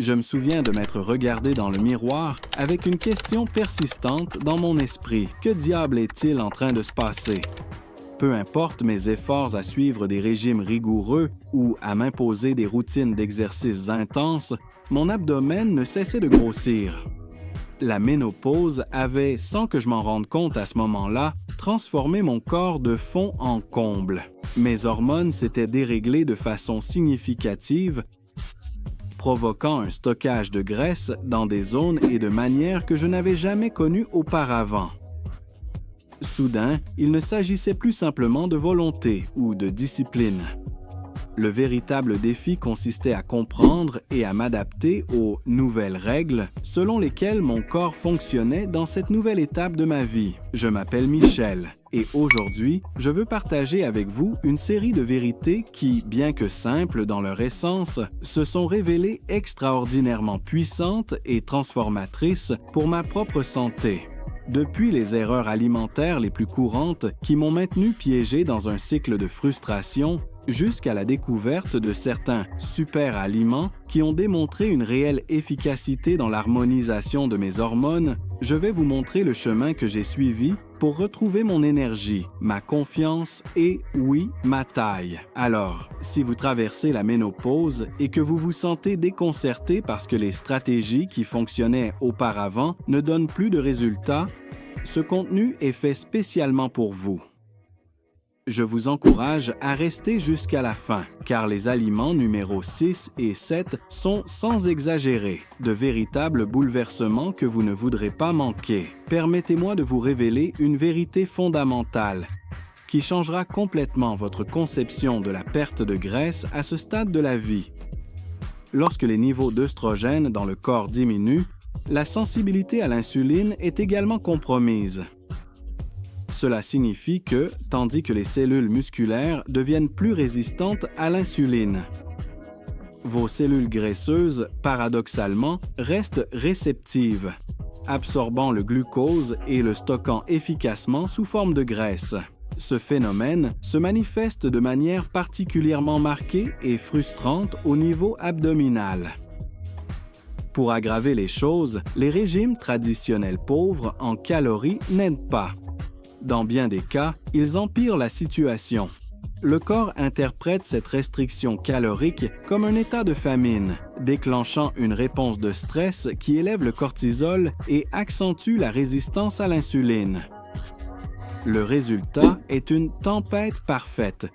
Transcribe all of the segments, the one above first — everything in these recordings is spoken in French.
Je me souviens de m'être regardé dans le miroir avec une question persistante dans mon esprit. Que diable est-il en train de se passer? Peu importe mes efforts à suivre des régimes rigoureux ou à m'imposer des routines d'exercices intenses, mon abdomen ne cessait de grossir. La ménopause avait, sans que je m'en rende compte à ce moment-là, transformé mon corps de fond en comble. Mes hormones s'étaient déréglées de façon significative, provoquant un stockage de graisse dans des zones et de manières que je n'avais jamais connues auparavant. Soudain, il ne s'agissait plus simplement de volonté ou de discipline. Le véritable défi consistait à comprendre et à m'adapter aux nouvelles règles selon lesquelles mon corps fonctionnait dans cette nouvelle étape de ma vie. Je m'appelle Michel et aujourd'hui, je veux partager avec vous une série de vérités qui, bien que simples dans leur essence, se sont révélées extraordinairement puissantes et transformatrices pour ma propre santé. Depuis les erreurs alimentaires les plus courantes qui m'ont maintenu piégé dans un cycle de frustration, jusqu'à la découverte de certains super aliments qui ont démontré une réelle efficacité dans l'harmonisation de mes hormones, je vais vous montrer le chemin que j'ai suivi pour retrouver mon énergie, ma confiance et, oui, ma taille. Alors, si vous traversez la ménopause et que vous vous sentez déconcerté parce que les stratégies qui fonctionnaient auparavant ne donnent plus de résultats, ce contenu est fait spécialement pour vous. Je vous encourage à rester jusqu'à la fin, car les aliments numéros 6 et 7 sont, sans exagérer, de véritables bouleversements que vous ne voudrez pas manquer. Permettez-moi de vous révéler une vérité fondamentale qui changera complètement votre conception de la perte de graisse à ce stade de la vie. Lorsque les niveaux d'œstrogène dans le corps diminuent, la sensibilité à l'insuline est également compromise. Cela signifie que, tandis que les cellules musculaires deviennent plus résistantes à l'insuline, vos cellules graisseuses, paradoxalement, restent réceptives, absorbant le glucose et le stockant efficacement sous forme de graisse. Ce phénomène se manifeste de manière particulièrement marquée et frustrante au niveau abdominal. Pour aggraver les choses, les régimes traditionnels pauvres en calories n'aident pas. Dans bien des cas, ils empirent la situation. Le corps interprète cette restriction calorique comme un état de famine, déclenchant une réponse de stress qui élève le cortisol et accentue la résistance à l'insuline. Le résultat est une tempête parfaite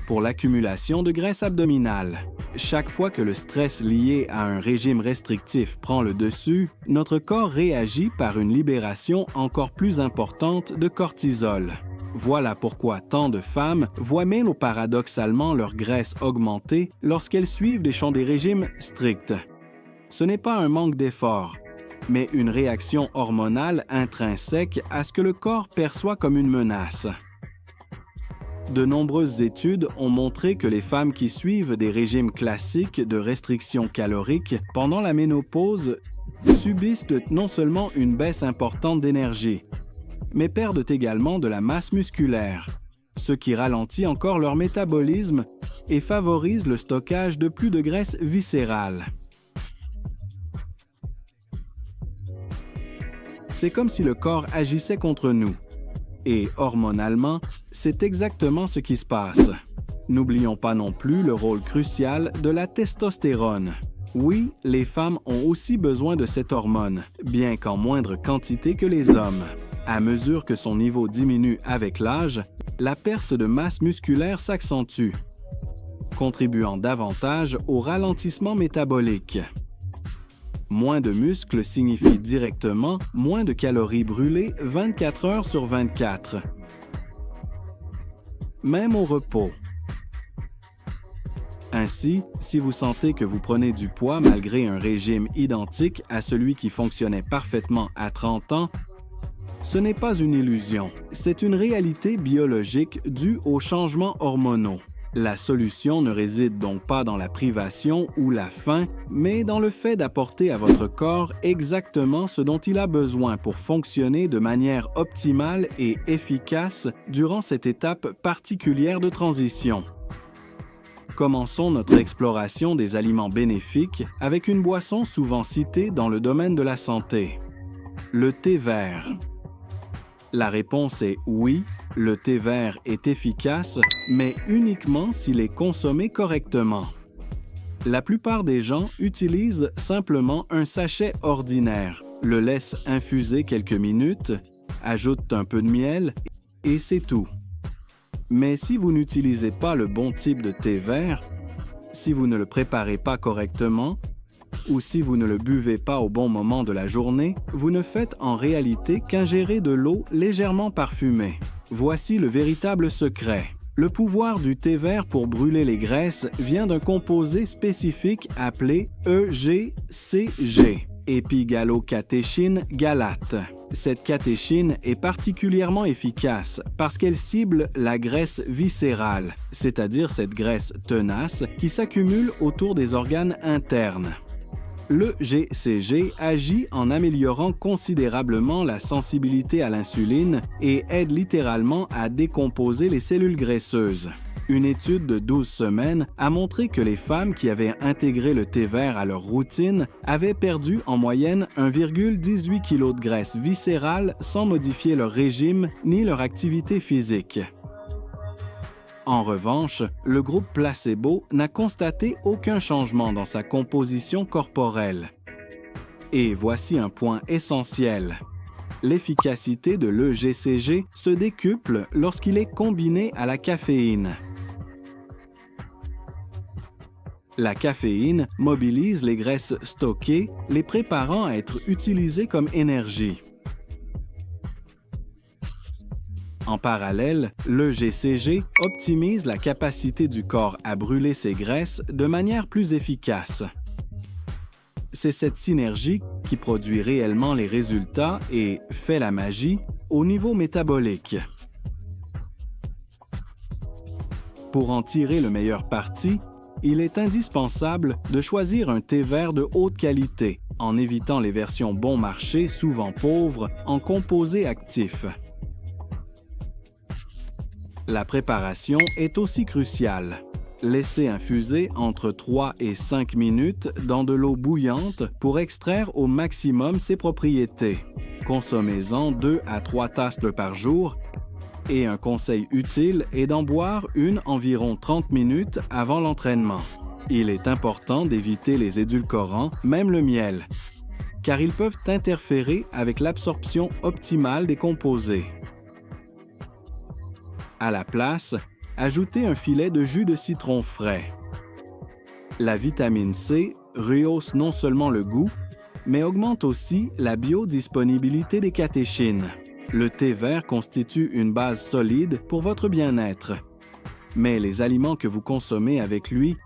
pour l'accumulation de graisse abdominale. Chaque fois que le stress lié à un régime restrictif prend le dessus, notre corps réagit par une libération encore plus importante de cortisol. Voilà pourquoi tant de femmes voient même paradoxalement leur graisse augmenter lorsqu'elles suivent des régimes stricts. Ce n'est pas un manque d'effort, mais une réaction hormonale intrinsèque à ce que le corps perçoit comme une menace. De nombreuses études ont montré que les femmes qui suivent des régimes classiques de restriction calorique pendant la ménopause subissent non seulement une baisse importante d'énergie, mais perdent également de la masse musculaire, ce qui ralentit encore leur métabolisme et favorise le stockage de plus de graisse viscérale. C'est comme si le corps agissait contre nous. Et hormonalement, c'est exactement ce qui se passe. N'oublions pas non plus le rôle crucial de la testostérone. Oui, les femmes ont aussi besoin de cette hormone, bien qu'en moindre quantité que les hommes. À mesure que son niveau diminue avec l'âge, la perte de masse musculaire s'accentue, contribuant davantage au ralentissement métabolique. Moins de muscles signifie directement moins de calories brûlées 24 heures sur 24. Même au repos. Ainsi, si vous sentez que vous prenez du poids malgré un régime identique à celui qui fonctionnait parfaitement à 30 ans, ce n'est pas une illusion, c'est une réalité biologique due aux changements hormonaux. La solution ne réside donc pas dans la privation ou la faim, mais dans le fait d'apporter à votre corps exactement ce dont il a besoin pour fonctionner de manière optimale et efficace durant cette étape particulière de transition. Commençons notre exploration des aliments bénéfiques avec une boisson souvent citée dans le domaine de la santé. Le thé vert. La réponse est oui, le thé vert est efficace, mais uniquement s'il est consommé correctement. La plupart des gens utilisent simplement un sachet ordinaire, le laissent infuser quelques minutes, ajoutent un peu de miel et c'est tout. Mais si vous n'utilisez pas le bon type de thé vert, si vous ne le préparez pas correctement, ou si vous ne le buvez pas au bon moment de la journée, vous ne faites en réalité qu'ingérer de l'eau légèrement parfumée. Voici le véritable secret. Le pouvoir du thé vert pour brûler les graisses vient d'un composé spécifique appelé EGCG, épigallocatechin galate. Cette catéchine est particulièrement efficace parce qu'elle cible la graisse viscérale, c'est-à-dire cette graisse tenace qui s'accumule autour des organes internes. Le GCG agit en améliorant considérablement la sensibilité à l'insuline et aide littéralement à décomposer les cellules graisseuses. Une étude de 12 semaines a montré que les femmes qui avaient intégré le thé vert à leur routine avaient perdu en moyenne 1,18 kg de graisse viscérale sans modifier leur régime ni leur activité physique. En revanche, le groupe placebo n'a constaté aucun changement dans sa composition corporelle. Et voici un point essentiel. L'efficacité de l'EGCG se décuple lorsqu'il est combiné à la caféine. La caféine mobilise les graisses stockées, les préparant à être utilisées comme énergie. En parallèle, l'EGCG optimise la capacité du corps à brûler ces graisses de manière plus efficace. C'est cette synergie qui produit réellement les résultats et fait la magie au niveau métabolique. Pour en tirer le meilleur parti, il est indispensable de choisir un thé vert de haute qualité, en évitant les versions bon marché souvent pauvres en composés actifs. La préparation est aussi cruciale. Laissez infuser entre 3 et 5 minutes dans de l'eau bouillante pour extraire au maximum ses propriétés. Consommez-en 2 à 3 tasses par jour et un conseil utile est d'en boire une environ 30 minutes avant l'entraînement. Il est important d'éviter les édulcorants, même le miel, car ils peuvent interférer avec l'absorption optimale des composés. À la place, ajoutez un filet de jus de citron frais. La vitamine C rehausse non seulement le goût, mais augmente aussi la biodisponibilité des catéchines. Le thé vert constitue une base solide pour votre bien-être, mais les aliments que vous consommez avec lui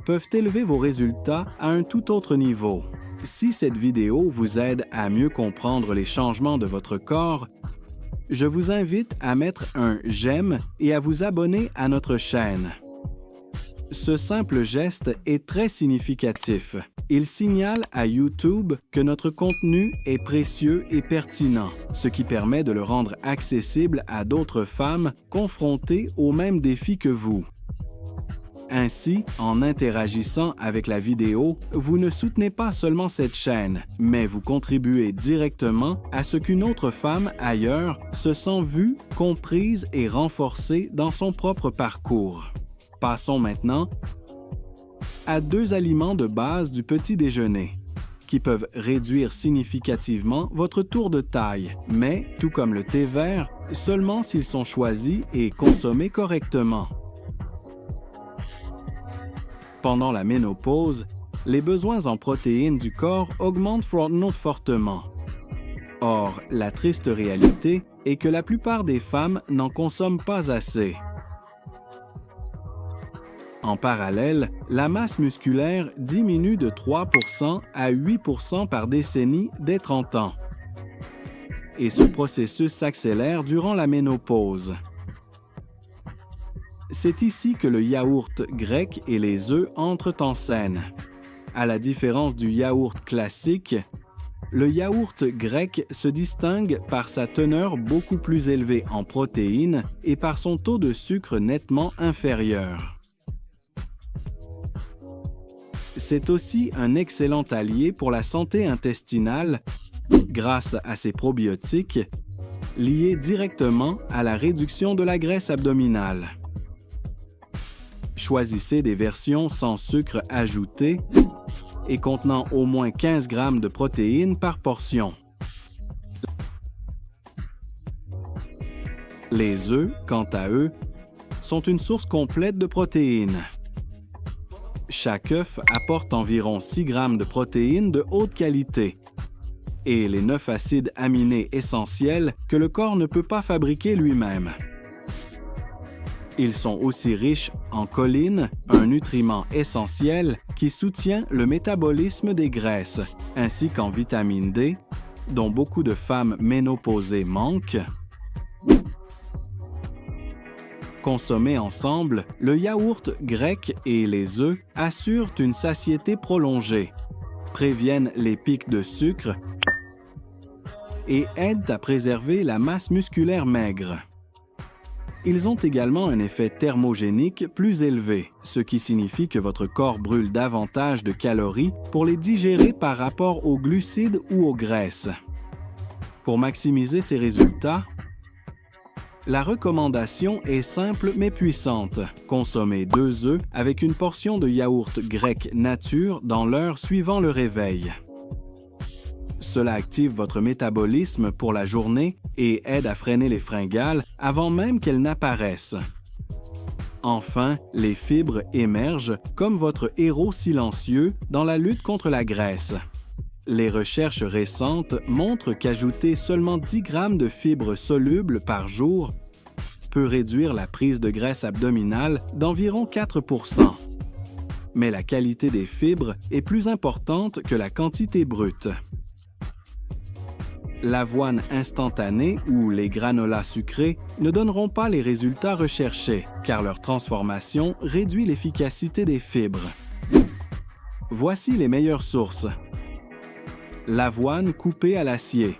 peuvent élever vos résultats à un tout autre niveau. Si cette vidéo vous aide à mieux comprendre les changements de votre corps, je vous invite à mettre un « j'aime » et à vous abonner à notre chaîne. Ce simple geste est très significatif. Il signale à YouTube que notre contenu est précieux et pertinent, ce qui permet de le rendre accessible à d'autres femmes confrontées aux mêmes défis que vous. Ainsi, en interagissant avec la vidéo, vous ne soutenez pas seulement cette chaîne, mais vous contribuez directement à ce qu'une autre femme ailleurs se sent vue, comprise et renforcée dans son propre parcours. Passons maintenant à 2 aliments de base du petit déjeuner, qui peuvent réduire significativement votre tour de taille, mais, tout comme le thé vert, seulement s'ils sont choisis et consommés correctement. Pendant la ménopause, les besoins en protéines du corps augmentent fortement. Or, la triste réalité est que la plupart des femmes n'en consomment pas assez. En parallèle, la masse musculaire diminue de 3% à 8% par décennie dès 30 ans. Et ce processus s'accélère durant la ménopause. C'est ici que le yaourt grec et les œufs entrent en scène. À la différence du yaourt classique, le yaourt grec se distingue par sa teneur beaucoup plus élevée en protéines et par son taux de sucre nettement inférieur. C'est aussi un excellent allié pour la santé intestinale grâce à ses probiotiques liés directement à la réduction de la graisse abdominale. Choisissez des versions sans sucre ajouté et contenant au moins 15 g de protéines par portion. Les œufs, quant à eux, sont une source complète de protéines. Chaque œuf apporte environ 6 g de protéines de haute qualité et les 9 acides aminés essentiels que le corps ne peut pas fabriquer lui-même. Ils sont aussi riches en choline, un nutriment essentiel qui soutient le métabolisme des graisses, ainsi qu'en vitamine D, dont beaucoup de femmes ménopausées manquent. Consommés ensemble, le yaourt grec et les œufs assurent une satiété prolongée, préviennent les pics de sucre et aident à préserver la masse musculaire maigre. Ils ont également un effet thermogénique plus élevé, ce qui signifie que votre corps brûle davantage de calories pour les digérer par rapport aux glucides ou aux graisses. Pour maximiser ces résultats, la recommandation est simple mais puissante. Consommez 2 œufs avec une portion de yaourt grec nature dans l'heure suivant le réveil. Cela active votre métabolisme pour la journée et aide à freiner les fringales avant même qu'elles n'apparaissent. Enfin, les fibres émergent comme votre héros silencieux dans la lutte contre la graisse. Les recherches récentes montrent qu'ajouter seulement 10 g de fibres solubles par jour peut réduire la prise de graisse abdominale d'environ 4 %. Mais la qualité des fibres est plus importante que la quantité brute. L'avoine instantanée ou les granolas sucrés ne donneront pas les résultats recherchés, car leur transformation réduit l'efficacité des fibres. Voici les meilleures sources. L'avoine coupée à l'acier,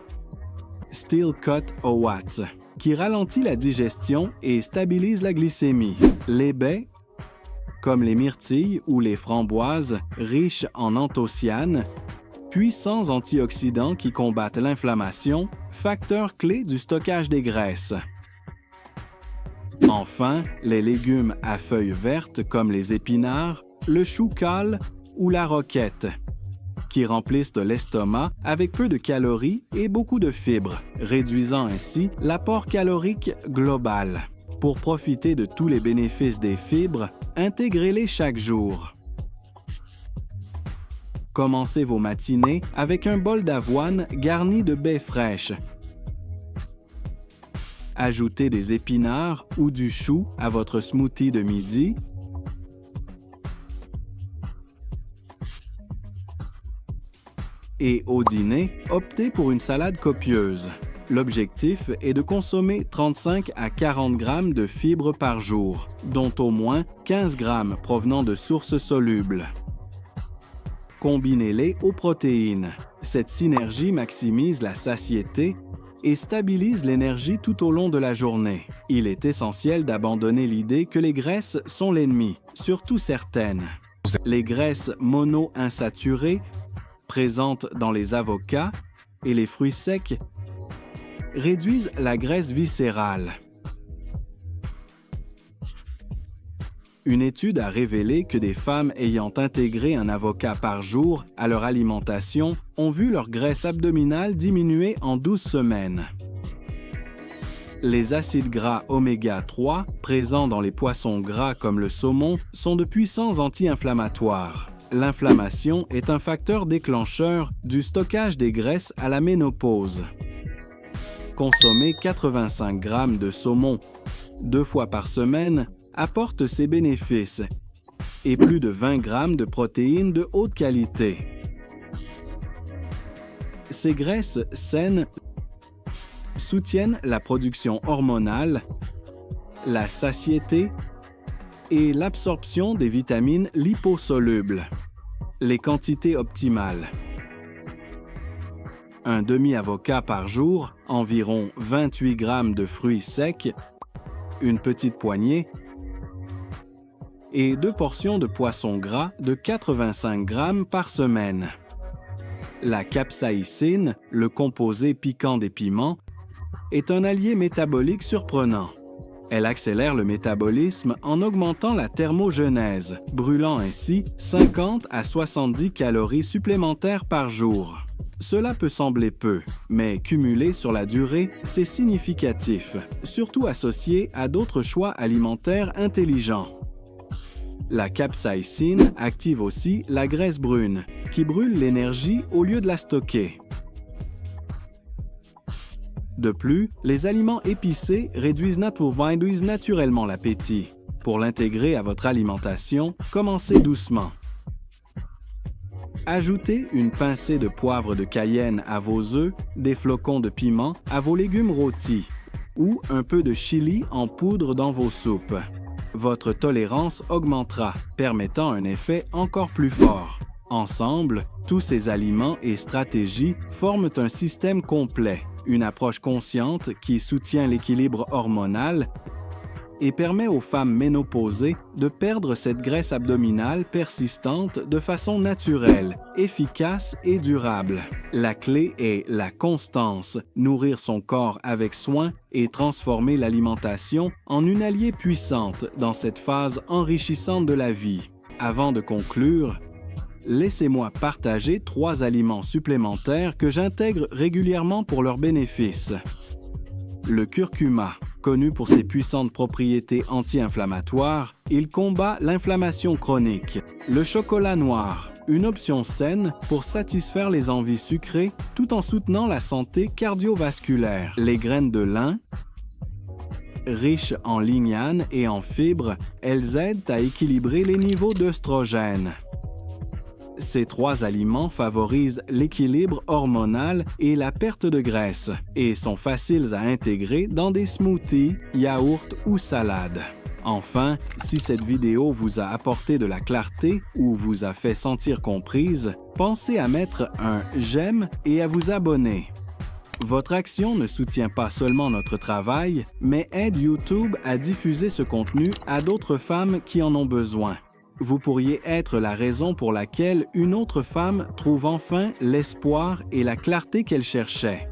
Steel Cut Oats, qui ralentit la digestion et stabilise la glycémie. Les baies, comme les myrtilles ou les framboises, riches en anthocyanes, puissants antioxydants qui combattent l'inflammation, facteur clé du stockage des graisses. Enfin, les légumes à feuilles vertes comme les épinards, le chou cale ou la roquette, qui remplissent l'estomac avec peu de calories et beaucoup de fibres, réduisant ainsi l'apport calorique global. Pour profiter de tous les bénéfices des fibres, intégrez-les chaque jour. Commencez vos matinées avec un bol d'avoine garni de baies fraîches. Ajoutez des épinards ou du chou à votre smoothie de midi. Et au dîner, optez pour une salade copieuse. L'objectif est de consommer 35 à 40 g de fibres par jour, dont au moins 15 g provenant de sources solubles. Combinez-les aux protéines. Cette synergie maximise la satiété et stabilise l'énergie tout au long de la journée. Il est essentiel d'abandonner l'idée que les graisses sont l'ennemi, surtout certaines. Les graisses mono-insaturées, présentes dans les avocats et les fruits secs, réduisent la graisse viscérale. Une étude a révélé que des femmes ayant intégré un avocat par jour à leur alimentation ont vu leur graisse abdominale diminuer en 12 semaines. Les acides gras oméga 3, présents dans les poissons gras comme le saumon, sont de puissants anti-inflammatoires. L'inflammation est un facteur déclencheur du stockage des graisses à la ménopause. Consommer 85 g de saumon 2 fois par semaine apporte ces bénéfices et plus de 20 g de protéines de haute qualité. Ces graisses saines soutiennent la production hormonale, la satiété et l'absorption des vitamines liposolubles. Les quantités optimales. Un demi-avocat par jour, environ 28 g de fruits secs, une petite poignée, et 2 portions de poisson gras de 85 grammes par semaine. La capsaïcine, le composé piquant des piments, est un allié métabolique surprenant. Elle accélère le métabolisme en augmentant la thermogenèse, brûlant ainsi 50 à 70 calories supplémentaires par jour. Cela peut sembler peu, mais cumulé sur la durée, c'est significatif, surtout associé à d'autres choix alimentaires intelligents. La capsaïcine active aussi la graisse brune, qui brûle l'énergie au lieu de la stocker. De plus, les aliments épicés réduisent naturellement l'appétit. Pour l'intégrer à votre alimentation, commencez doucement. Ajoutez une pincée de poivre de Cayenne à vos œufs, des flocons de piment à vos légumes rôtis ou un peu de chili en poudre dans vos soupes. Votre tolérance augmentera, permettant un effet encore plus fort. Ensemble, tous ces aliments et stratégies forment un système complet, une approche consciente qui soutient l'équilibre hormonal et permet aux femmes ménopausées de perdre cette graisse abdominale persistante de façon naturelle, efficace et durable. La clé est la constance, nourrir son corps avec soin et transformer l'alimentation en une alliée puissante dans cette phase enrichissante de la vie. Avant de conclure, laissez-moi partager 3 aliments supplémentaires que j'intègre régulièrement pour leurs bénéfices. Le curcuma, connu pour ses puissantes propriétés anti-inflammatoires, il combat l'inflammation chronique. Le chocolat noir, une option saine pour satisfaire les envies sucrées tout en soutenant la santé cardiovasculaire. Les graines de lin, riches en lignanes et en fibres, elles aident à équilibrer les niveaux d'œstrogène. Ces 3 aliments favorisent l'équilibre hormonal et la perte de graisse et sont faciles à intégrer dans des smoothies, yaourts ou salades. Enfin, si cette vidéo vous a apporté de la clarté ou vous a fait sentir comprise, pensez à mettre un « j'aime » et à vous abonner. Votre action ne soutient pas seulement notre travail, mais aide YouTube à diffuser ce contenu à d'autres femmes qui en ont besoin. Vous pourriez être la raison pour laquelle une autre femme trouve enfin l'espoir et la clarté qu'elle cherchait.